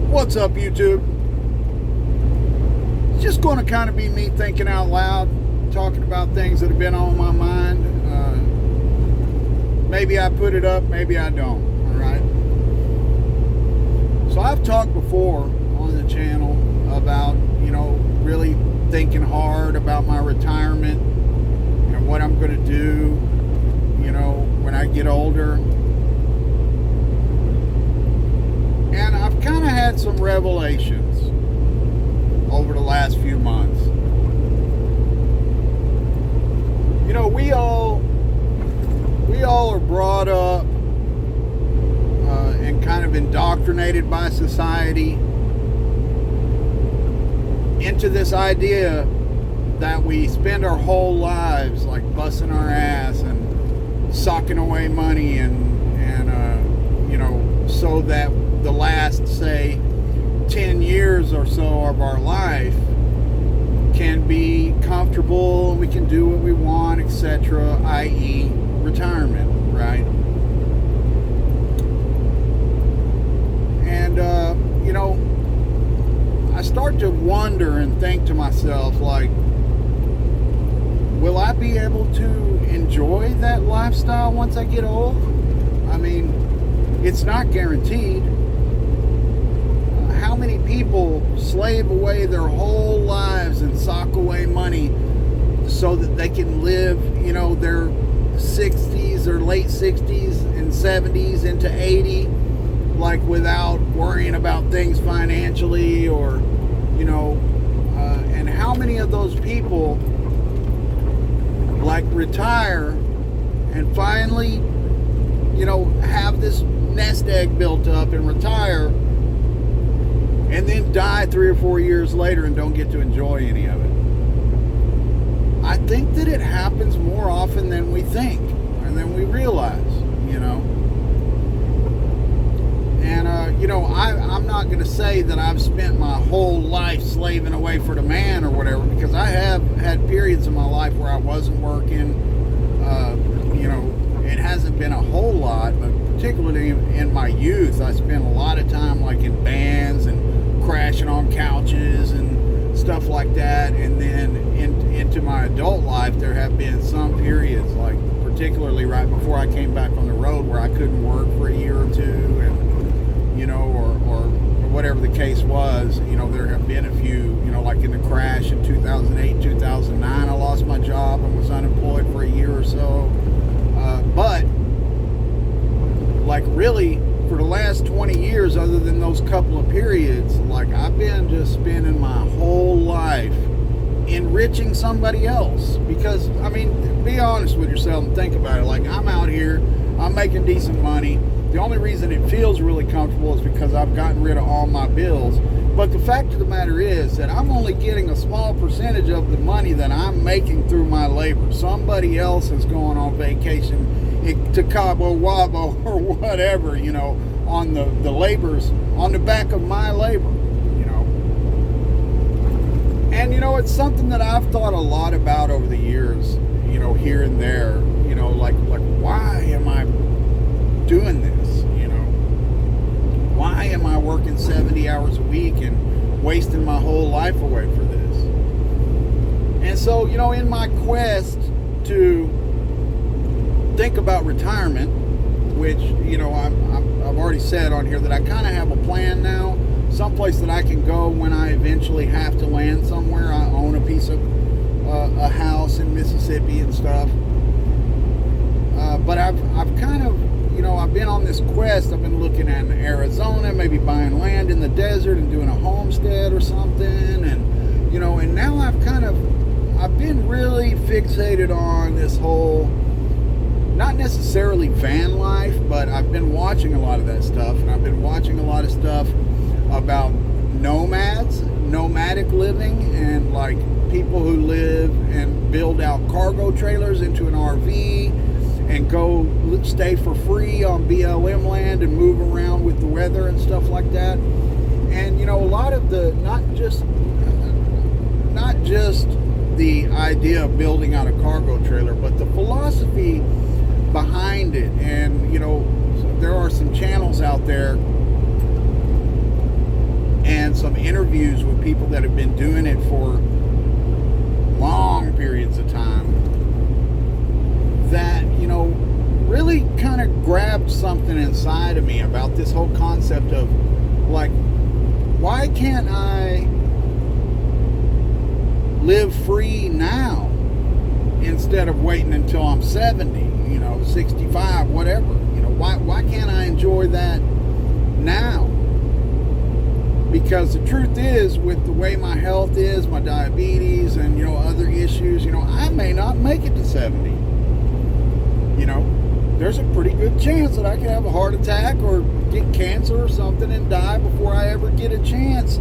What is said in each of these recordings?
What's up, YouTube? It's just going to kind of be me thinking out loud, talking about things that have been on my mind. Maybe I put it up, maybe I don't. All right. So I've talked before on the channel about, really thinking hard about my retirement and what I'm going to do, when I get older. And I've kind of had some revelations over the last few months. We all are brought up and kind of indoctrinated by society into this idea that we spend our whole lives like busting our ass and socking away money and so that the last, say, 10 years or so of our life can be comfortable, we can do what we want, etc., i.e. retirement, right? And, I start to wonder and think to myself, like, will I be able to enjoy that lifestyle once I get old? I mean, it's not guaranteed. How many people slave away their whole lives and sock away money so that they can live, their 60s or late 60s and 70s into 80, like without worrying about things financially or, and how many of those people like retire and finally, have this nest egg built up and retire and then die 3 or 4 years later and don't get to enjoy any of it. I think that it happens more often than we think and than we realize, And, I'm not going to say that I've spent my whole life slaving away for the man or whatever, because I have had periods in my life where I wasn't working. It hasn't been a whole lot, but particularly in my youth, I spent a lot of time like in bands and crashing on couches and stuff like that. And then into my adult life, there have been some periods, like particularly right before I came back on the road, where I couldn't work for a year or two, and or whatever the case was. There have been a few, like in the crash in 2008, 2009, I lost my job and was unemployed for a year or so. But like really for the last 20 years, other than those couple of periods, like I've been just spending my whole life enriching somebody else. Because, be honest with yourself and think about it. Like, I'm out here, I'm making decent money. The only reason it feels really comfortable is because I've gotten rid of all my bills. But the fact of the matter is that I'm only getting a small percentage of the money that I'm making through my labor. Somebody else is going on vacation to Cabo Wabo or whatever, on the labors, on the back of my labor, And, it's something that I've thought a lot about over the years, here and there, like why am I doing this? Why am I working 70 hours a week and wasting my whole life away for this? And so, in my quest to think about retirement, which, I've already said on here that I kind of have a plan now, someplace that I can go when I eventually have to land somewhere. I own a piece of a house in Mississippi and stuff. But I've kind of, I've been on this quest. I've been looking at Arizona, maybe buying land in the desert and doing a homestead or something. And, and now I've been really fixated on this whole, not necessarily van life, but I've been watching a lot of that stuff. And I've been watching a lot of stuff about nomadic living, and like people who live and build out cargo trailers into an RV and go stay for free on BLM land and move around with the weather and stuff like that. And a lot of the not just the idea of building out a cargo trailer, but the philosophy behind it. And there are some channels out there and some interviews with people that have been doing it for long periods of time that, really kind of grabbed something inside of me about this whole concept of, like, why can't I live free now instead of waiting until I'm 70, 65, whatever? Why can't I enjoy that now? Because the truth is, with the way my health is, my diabetes and, other issues, I may not make it to 70. There's a pretty good chance that I could have a heart attack or get cancer or something and die before I ever get a chance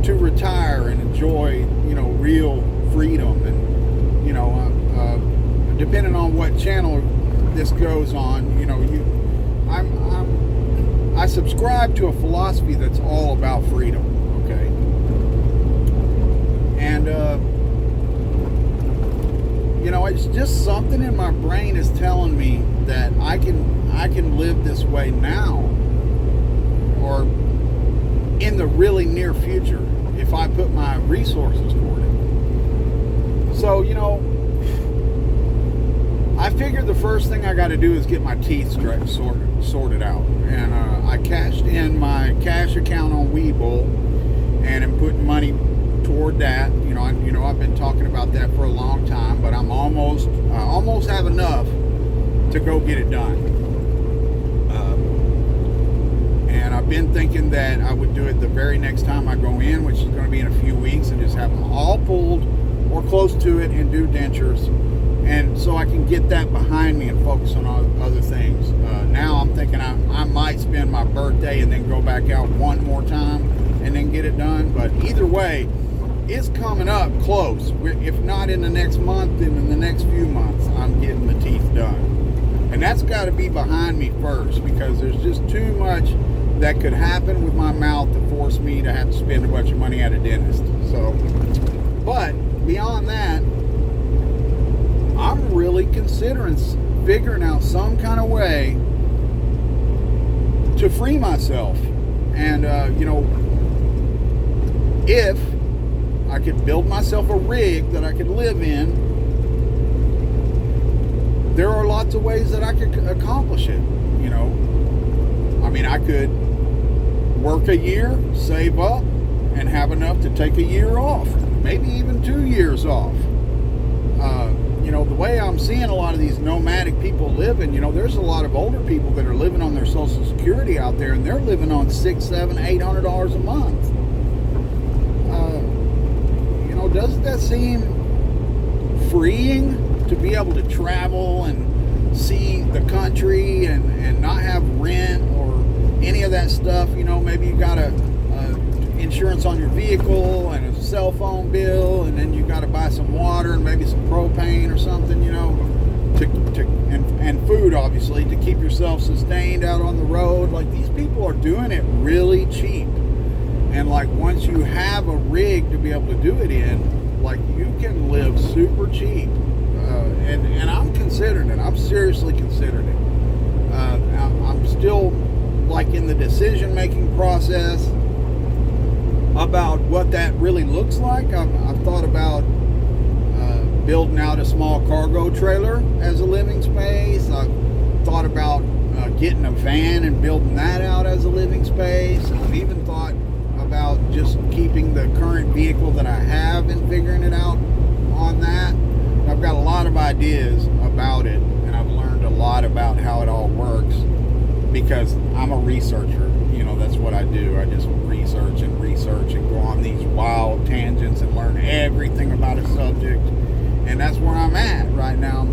to retire and enjoy, real freedom. And, depending on what channel this goes on, I subscribe to a philosophy that's all about freedom, okay? And, it's just something in my brain is telling me that I can live this way now, or in the really near future, if I put my resources toward it. So, I figured the first thing I got to do is get my teeth sorted out. And I cashed in my cash account on Webull and am putting money toward that. I've been talking about that for a long time, but I almost have enough to go get it done. And I've been thinking that I would do it the very next time I go in, which is going to be in a few weeks, and just have them all pulled or close to it and do dentures. And so I can get that behind me and focus on other things. Now I'm thinking I might spend my birthday and then go back out one more time and then get it done. But either way, it's coming up close. If not in the next month, then in the next few months, I'm getting the teeth done. And that's got to be behind me first, because there's just too much that could happen with my mouth to force me to have to spend a bunch of money at a dentist. So, but beyond that, I'm really considering figuring out some kind of way to free myself. And, if I could build myself a rig that I could live in, there are lots of ways that I could accomplish it. I could work a year, save up, and have enough to take a year off, maybe even 2 years off. The way I'm seeing a lot of these nomadic people living, there's a lot of older people that are living on their Social Security out there, and they're living on $600, $700, $800 a month. Doesn't that seem freeing to be able to travel and see the country and not have rent or any of that stuff? Maybe you got a insurance on your vehicle and a cell phone bill, and then you got to buy some water and maybe some propane or something, and food, obviously, to keep yourself sustained out on the road. Like, these people are doing it really cheap. And like, once you have a rig to be able to do it in, like, you can live super cheap. And I'm considering it. I'm seriously considering it. I'm still like in the decision-making process about what that really looks like. I've thought about building out a small cargo trailer as a living space. I've thought about getting a van and building that out as a living space. I've even thought about just keeping the current vehicle that I have and figuring it out on that. I've got a lot of ideas about it, and I've learned a lot about how it all works because I'm a researcher. That's what I do. I just research and go on these wild tangents and learn everything about a subject. And that's where I'm at right now.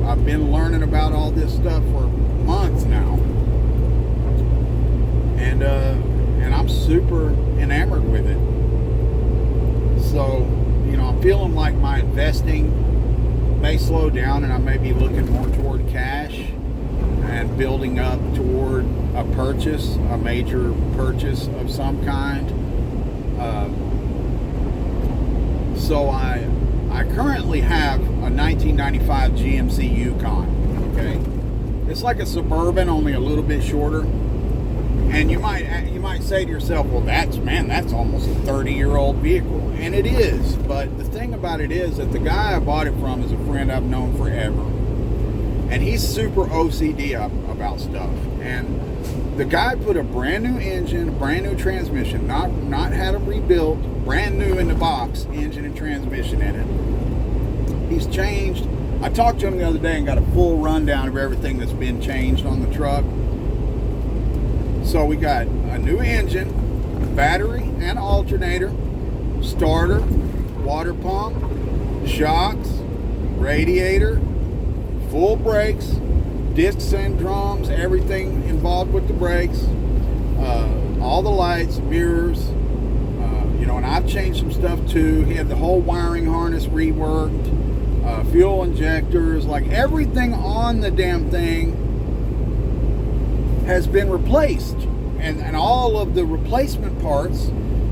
I've been learning about all this stuff for months now. And I'm super enamored with it. So, I'm feeling like my investing may slow down, and I may be looking more toward cash and building up toward a major purchase of some kind. So I currently have a 1995 GMC Yukon. Okay, it's like a Suburban, only a little bit shorter. And you might say to yourself, well, that's almost a 30-year-old vehicle. And it is. But the thing about it is that the guy I bought it from is a friend I've known forever. And he's super OCD about stuff. And the guy put a brand new engine, a brand new transmission, not had them rebuilt, brand new in the box, engine and transmission in it. He's changed. I talked to him the other day and got a full rundown of everything that's been changed on the truck. So we got a new engine, battery and alternator, starter, water pump, shocks, radiator, full brakes, discs and drums, everything involved with the brakes, all the lights, mirrors, and I've changed some stuff too. He had the whole wiring harness reworked, fuel injectors, like everything on the damn thing has been replaced. And all of the replacement parts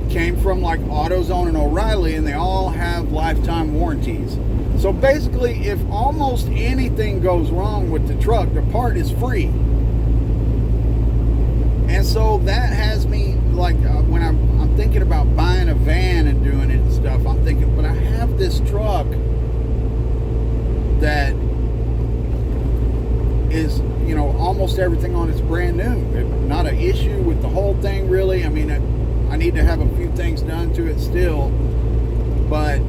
came from like AutoZone and O'Reilly, and they all have lifetime warranties. So basically, if almost anything goes wrong with the truck, the part is free. And so that has me, like, when I'm thinking about buying a van and doing it and stuff, I'm thinking, but I have this truck that is, almost everything on it's brand new. Not an issue with the whole thing, really. I mean, I need to have a few things done to it still. But,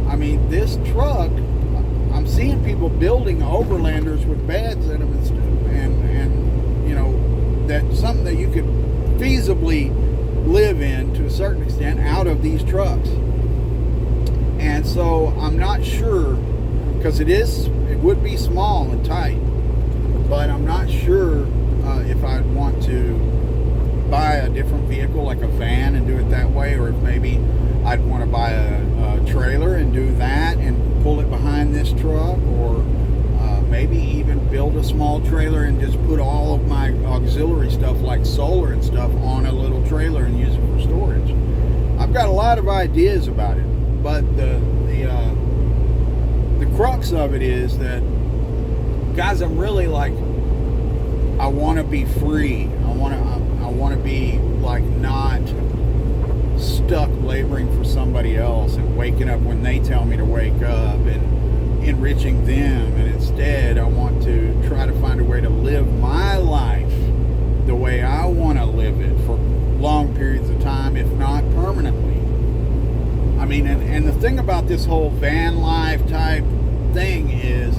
I mean, this truck, I'm seeing people building overlanders with beds in them and stuff. And that's something that you could feasibly live in to a certain extent out of these trucks. And so I'm not sure, because it would be small and tight, but I'm not sure if I'd want to buy a different vehicle like a van and do it that way, or if maybe I'd want to buy a trailer and do that and pull it behind this truck, or maybe even build a small trailer and just put all of my auxiliary stuff like solar and stuff on a little trailer and use it for storage. I've got a lot of ideas about it, but the crux of it is that, guys, I'm really like, I want to be free. I want to be like not stuck laboring for somebody else and waking up when they tell me to wake up and enriching them. And instead, I want to try to find a way to live my life the way I want to live it for long periods of time, if not permanently. I mean, and the thing about this whole van life type thing is,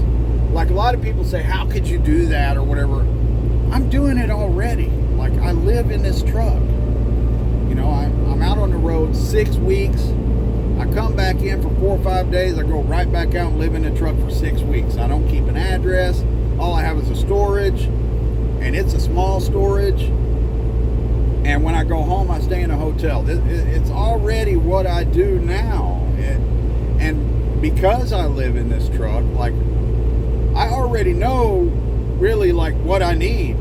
like, a lot of people say, how could you do that or whatever? I'm doing it already. Like, I live in this truck. I'm out on the road 6 weeks. I come back in for 4 or 5 days. I go right back out and live in the truck for 6 weeks. I don't keep an address. All I have is a storage, and it's a small storage. And when I go home, I stay in a hotel. It's already what I do now. And because I live in this truck, like, I already know really like what I need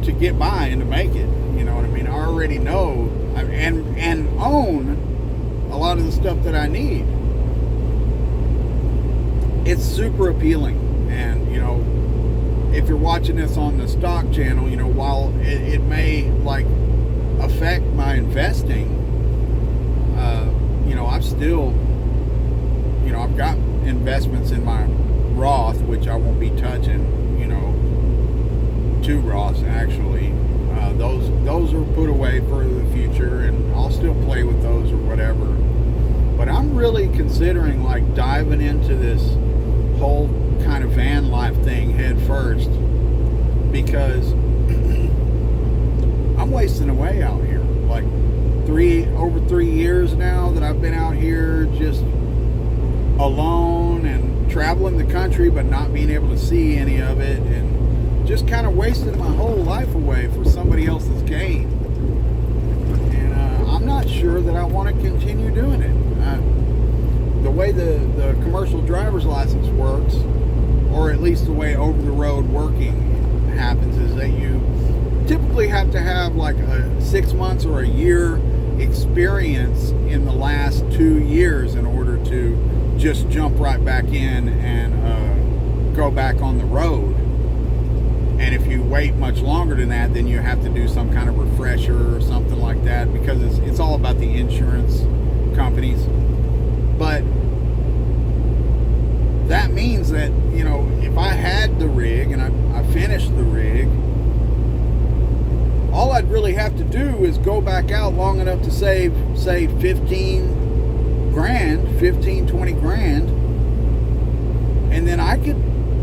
to get by and to make it. You know what I mean? I already know and own a lot of the stuff that I need. It's super appealing. And, if you're watching this on the stock channel, while it may like affect my investing, I've still, I've got investments in my Roth, which I won't be touching, 2 Roths actually. Those are put away for the future, and I'll still play with those or whatever. But I'm really considering like diving into this whole kind of van life thing head first, because I'm wasting away out here. Like over 3 years now that I've been out here just alone and traveling the country, but not being able to see any of it, and just kind of wasting my whole life away for somebody else's gain. And I'm not sure that I want to continue doing it. The way the commercial driver's license works, or at least the way over-the-road working happens, is that you typically have to have like a 6 months or a year experience in the last 2 years in order to just jump right back in and go back on the road. And if you wait much longer than that, then you have to do some kind of refresher or something like that, because it's all about the insurance companies. But that means that, if I had the rig and I finished the rig, all I'd really have to do is go back out long enough to save, say, 15 grand, 20 grand. And then I could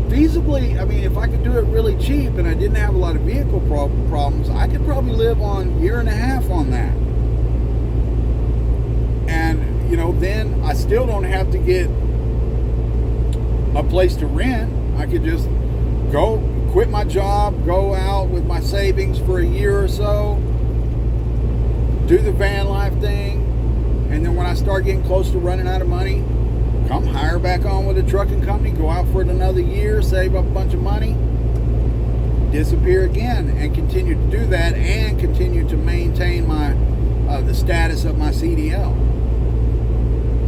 feasibly, if I could do it really cheap and I didn't have a lot of vehicle problems, I could probably live on a year and a half on that. And, then I still don't have to get a place to rent. I could just go quit my job, go out with my savings for a year or so, do the van life thing, and then when I start getting close to running out of money, come hire back on with a trucking company, go out for it another year, save up a bunch of money, disappear again, and continue to do that, and continue to maintain my the status of my CDL.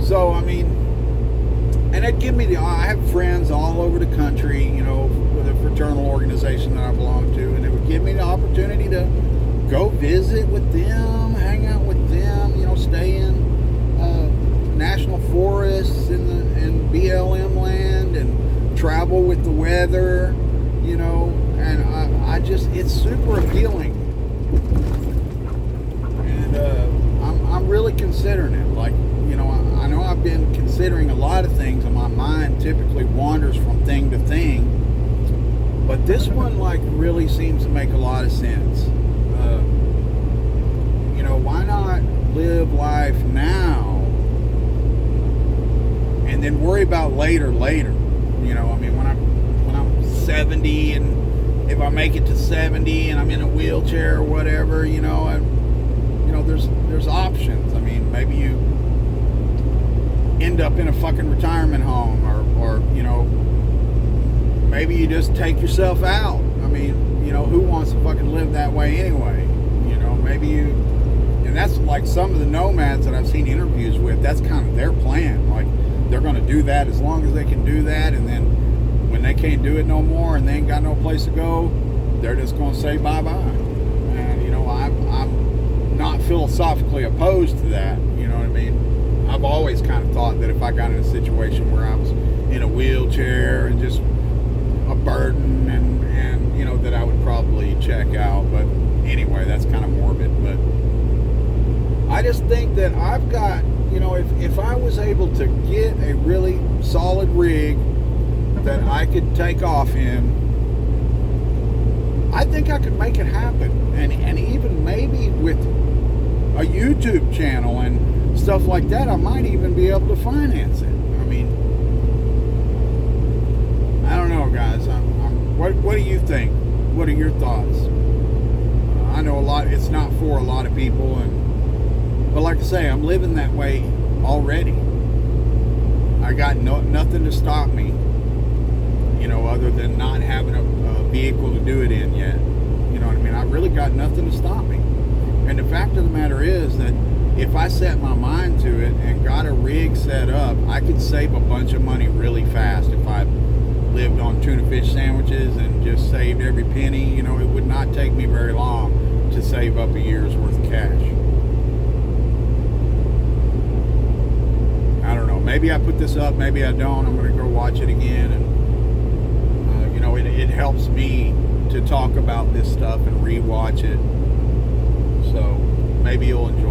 So, and it'd give me I have friends all over the country, with a fraternal organization that I belong to, and it would give me the opportunity to go visit with them, hang out with them, stay in national forests in BLM land, and travel with the weather, and I just, it's super appealing. And I'm really considering it. Like, I know I've been considering a lot of things, and my mind typically wanders from thing to thing, but this one really seems to make a lot of sense. Why not live life now and then worry about later. When I'm 70, and if I make it to 70 and I'm in a wheelchair or whatever, there's options. Maybe you end up in a fucking retirement home, or maybe you just take yourself out. Who wants to fucking live that way anyway? Maybe you, and that's like some of the nomads that I've seen interviews with, that's kind of their plan. Like, they're going to do that as long as they can do that, and then when they can't do it no more and they ain't got no place to go, they're just going to say bye-bye. And, I'm not philosophically opposed to that, I've always kind of thought that if I got in a situation where I was in a wheelchair and just a burden, and that I would probably check out. But anyway, that's kind of morbid. But I just think that I've got, if I was able to get a really solid rig that I could take off in, I think I could make it happen. And even maybe with a YouTube channel and stuff like that, I might even be able to finance it. I don't know, guys. What do you think? What are your thoughts? I know it's not for a lot of people, but like I say, I'm living that way already. I got nothing to stop me, other than not having a vehicle to do it in yet. I really got nothing to stop me. And the fact of the matter is that if I set my mind to it and got a rig set up, I could save a bunch of money really fast if I lived on tuna fish sandwiches and just saved every penny. It would not take me very long to save up a year's worth of cash. I don't know. Maybe I put this up, maybe I don't. I'm going to go watch it again, and it helps me to talk about this stuff and rewatch it. So maybe you'll enjoy